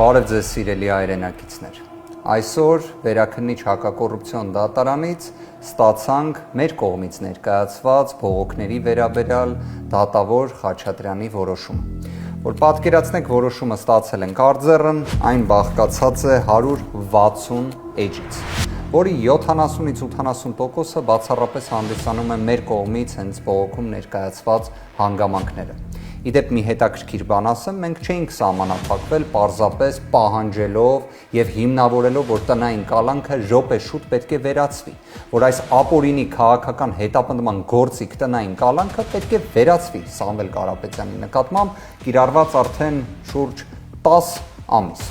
Բարև ձեզ սիրելի հայրենակիցներ։ Այսօր Վերաքննիչ հակակոռուպցիոն դատարանից ստացանք մեր կողմից ներկայացված բողոքների վերաբերյալ դատավոր Խաչատրյանի որոշում։ Որ պատկերացնեք, որոշումը ստացել ենք արձեռն, այն բաղկացած է 160 էջից, որի 70-ից 80%-ը բացառապես հանդիսանում է մեր կողմից հենց բողոքում ներկայացված հանգամանքները։ Իդեպ մի հետաքրքիր բան ասեմ, մենք չէինք սահմանափակվել պարզապես պահանջելով եւ հիմնավորելով, որ տնային կալանքը րոպե շուտ պետք է վերացվի, որ այս ապօրինի քաղաքական հետապնդման գործիք տնային կալանքը պետք է վերացվի Սամվել Կարապետյանի նկատմամբ կիրառված արդեն շուրջ 10 ամիս։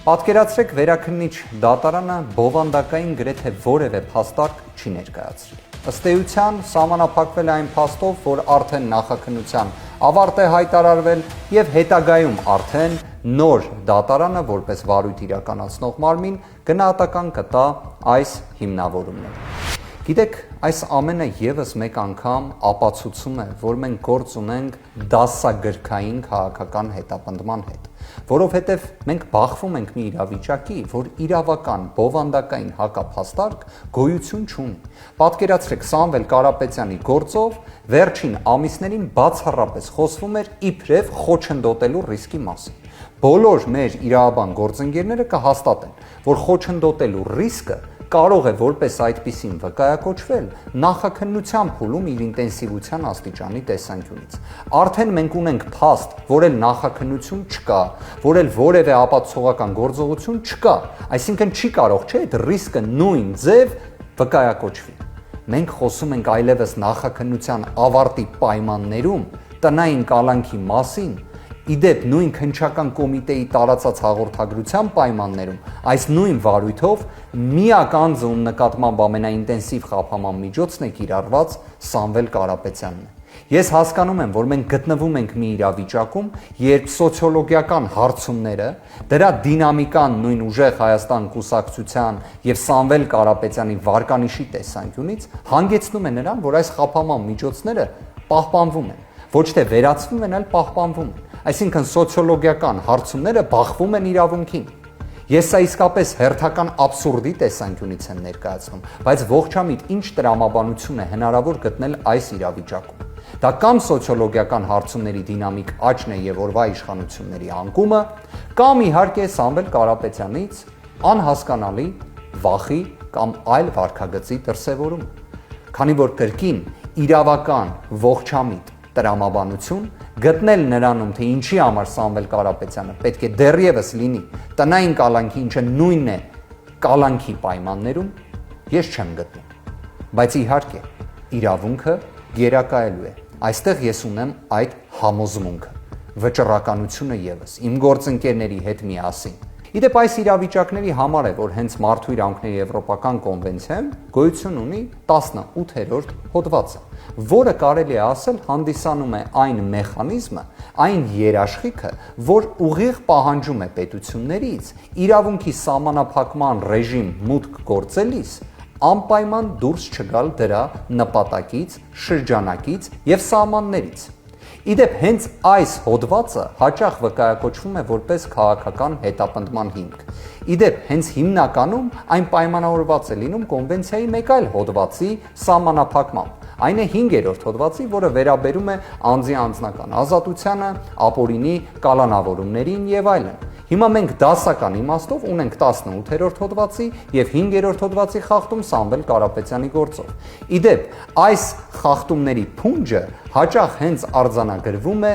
Պատկերացրեք, Վերաքննիչ դատարանը բովանդակային գրեթե որևէ փաստարկ չի ներկայացրել։ Ըստ էության սահմանափակվել է այն փաստով, որ արդեն նախաքննության ավարտ է հայտարարվել եւ հետագայում արդեն նոր դատարանը որպես վարույթ իրականացնող մարմին գնահատական կտա այս հիմնավորումները։ Գիտեք, այս ամենը եւս մեկ անգամ ապացուցում է, որ մենք գործ ունենք դասագրքային քաղաքական հետապնդման հետ, որովհետև մենք բախվում ենք մի իրավիճակի, որ իրավական բովանդակային հակափաստարկ գոյություն չունի։ Պատկերացրեք, Սամվել Կարապետյանի գործով վերջին ամիսներին բացառապես խոսվում էր իբրև խոչընդոտելու ռիսկի մասին։ Բոլոր մեր իրավաբան գործընկերները կհաստատեն, որ խոչընդոտելու ռիսկը կարող է որպես այդպիսին վկայակոչվել նախաքննության փուլում իր ինտենսիվության աստիճանի տեսանկյունից։ Արդեն մենք ունենք փաստ, որ էլ նախաքննություն չկա, որ էլ որևէ ապացուցողական գործողություն չկա, այսինքն չի կարող, չէ՞, այդ ռիսկը նույն ձև վկայակոչվի։ Մենք խոսում ենք այլևս նախաքննության ավարտի պայմաններում տնային կալանքի մասին, իդեպ նույն քննչական կոմիտեի տարածած հաղորդագրության պայմաններում այս նույն վարույթով միակ անձը, ում նկատմամբ ամենաինտենսիվ խափաման միջոցն է կիրառված Սամվել Կարապետյանն է։ Ես հասկանում եմ, որ մենք գտնվում ենք մի իրավիճակում, երբ սոցիոլոգիական հարցումները, դրա դինամիկան նույն ուժեղ Հայաստան կուսակցության եւ Սամվել Կարապետյանի վարկանիշի տեսանկյունից հանգեցնում է նրան, որ այս խափաման միջոցները պահպանվում են, ոչ թե վերացվում են, այլ պահպանվում են։ Այսինքն սոցիոլոգիական հարցումները բախվում են իրավունքին։ Ես սա իսկապես հերթական աբսուրդի տեսանկյունից եմ ներկայացնում, բայց ողջամիտ ինչ տրամաբանություն է հնարավոր գտնել այս իրավիճակում։ Դա կամ սոցիոլոգիական հարցումների դինամիկ աճն է եւ օրվա իշխանությունների անկումը, կամ իհարկե Սամվել Կարապետյանից անհասկանալի վախի կամ այլ վարքագծի դրսևորումը։ Քանի որ կրկին իրավական ողջամիտ տրամաբանություն գտնել նրանում, թե ինչի համար Սամվել Կարապետյանը պետք է դեռևս լինի տնային կալանքի, ինչը նույնն է կալանքի պայմաններում, ես չեմ գտնում։ Բայց իհարկե, իրավունքը գերակայելու է։ Այստեղ ես ունեմ այդ համոզմունքը, վճռականությունը եւս, իմ գործընկերների հետ միասին։ Իդեպ այս իրավիճակների համար է, որ հենց Մարդու իրավունքների Եվրոպական կոնվենցիայում գոյություն ունի 18-րդ հոդվածը, որը կարելի է ասել հանդիսանում է այն մեխանիզմը, այն երաշխիքը, որ ուղիղ պահանջում է պետություններից իրավունքի սահմանափակման ռեժիմ մուտք գործելիս անպայման դուրս չգալ դրա նպատակից, շրջանակից եւ սահմաններից։ Իդեպ հենց այս հոդվածը հաճախ վկայակոչվում է որպես քաղաքական հետապնդման հիմք։ Իդեպ հենց հիմնականում այն պայմանավորված է լինում կոնվենցիայի մեկ այլ հոդվածի սահմանափակմամբ։ Այն է 5-րդ հոդվածի, որը վերաբերում է անձի անձնական ազատությանը, ապօրինի կալանավորումներին եւ այլն։ Հիմա մենք դասական իմաստով ունենք 18-րդ հոդվածի եւ 5-րդ հոդվածի խախտում Սամվել Կարապետյանի գործով։ Իդեպ այս խախտումների փունջը հաճախ հենց արձանագրվում է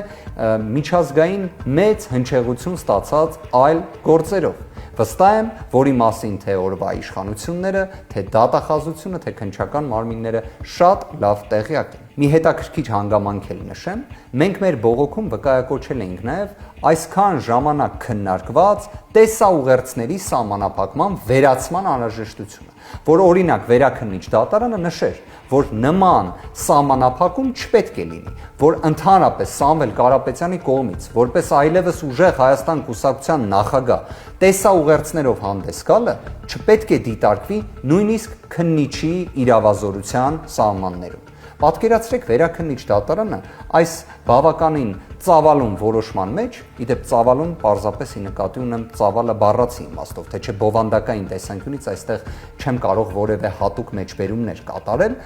միջազգային մեծ հնչեղություն ստացած այլ գործերով։ Վստահ եմ, որի մասին թե օրվա իշխանությունները, թե դատախազությունը, թե քննչական մարմինները շատ լավ տեղյակ են։ Մի հետաքրքիր հանգամանք էլ նշեմ, մենք մեր բողոքում վկայակոչել ենք նաև այսքան ժամանակ քննարկված տեսաուղերձների սահմանափակման վերացման անհրաժեշտությունը, որ օրինակ Վերաքննիչ դատարանը նշեր, որ նման սահմանափակում չպետք է լինի, որ ընդհանրապես Սամվել Կարապետյանի կողմից, որպես այլևս ուժեղ Հայաստան կուսակցության նախագահ, տեսաուղերձներով հանդես գալը չպետք է դիտարկվի նույնիսկ քննիչի իրավազորության սահմաններում։ Պատկերացրեք Վերաքննիչ դատարանը այս բավականին ծավալուն որոշման մեջ, իդեպ ծավալուն պարզապես ի նկատի ունեմ ծավալը բառացի իմաստով, թե չէ բովանդակային տեսանկյունից այստեղ չեմ կարող որևէ հատուկ մեջբերումներ կատարել,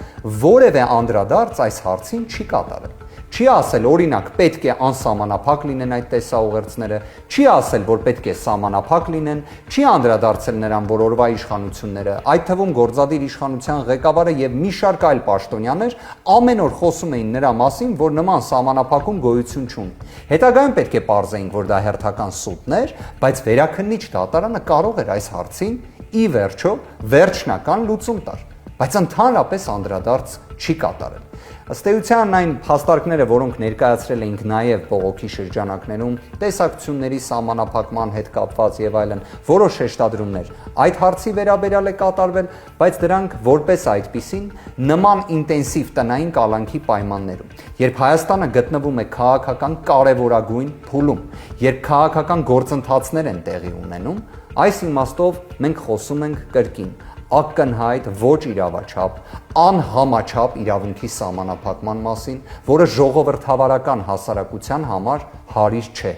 որևէ անդրադարձ այս հարցին չի կատարել։ Չի ասել, օրինակ, պետք է անսահմանափակ լինեն այդ տեսաուղերձները, չի ասել, որ պետք է սահմանափակ լինեն, չի անդրադարձել նրան, որ օրվա իշխանությունները, այդ թվում գործադիր իշխանության ղեկավարը եւ մի շարք այլ պաշտոնյաներ ամեն օր խոսում էին նրա մասին, որ նման սահմանափակում գոյություն չունի։ Հետագայում պետք է պարզեինք, որ դա հերթական սուտներ, բայց վերաքննիչ դատարանը կարող էր այս հարցին ի վերջո վերջնական լուծում տալ, բայց ընդհանրապես անդրադարձ չի կատարել։ Ըստ էության այն փաստարկները, որոնք ներկայացրել էինք նաև բողոքի շրջանակներում, տեսակցությունների սահմանափակման հետ կապված եւ այլն, որոշ շեշտադրումներ այդ հարցի վերաբերյալ է կատարվել, բայց դրանք որպես այդպիսին նման ինտենսիվ տնային կալանքի պայմաններում, երբ Հայաստանը գտնվում է քաղաքական կարևորագույն փուլում, երբ քաղաքական գործընթացներ են տեղի ունենում, այս իմաստով մենք խոսում ենք կրկին ակնհայտ ոչ իրավաչափ, անհամաչափ իրավունքի սահմանափակման մասին, որը ժողովրդավարական հասարակության համար հարիր չէ,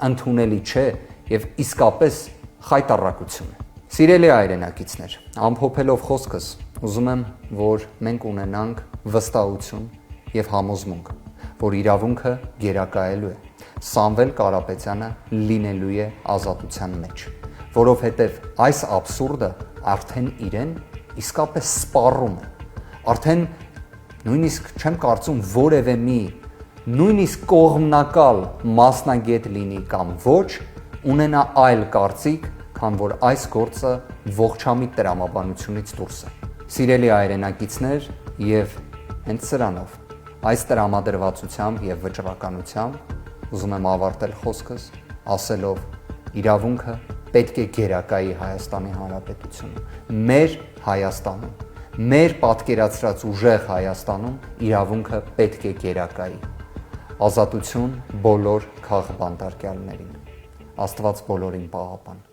ընդունելի չէ եւ իսկապես խայտառակություն է։ Սիրելի հայրենակիցներ, ամփոփելով խոսքս, ուզում եմ, որ մենք ունենանք վստահություն եւ համոզմունք, որ իրավունքը գերակայելու է, Սամվել Կարապետյանը լինելու է ազատության մեջ, որովհետեւ այս աբսուրդը արդեն իրեն իսկապես սպառում է, արդեն նույնիսկ չեմ կարծում որևէ մի նույնիսկ կողմնակալ մասնագետ լինի կամ ոչ, ունենա այլ կարծիք, քան որ այս գործը ողջամիտ տրամաբանությունից դուրս է։ Սիրելի հայրենակիցներ, եւ հենց սրանով, այս տրամադրվածությամբ եւ վճռականությամբ ուզում եմ ավարտել խոսքս, ասելով իրավունքը պետք է գերակայի Հայաստանի Հանրապետությունում, մեր Հայաստանում, մեր պատկերացրած ուժեղ Հայաստանում իրավունքը պետք է գերակայի։ Ազատություն բոլոր քաղբանտարկյալներին։ Աստված բոլորին պահապան։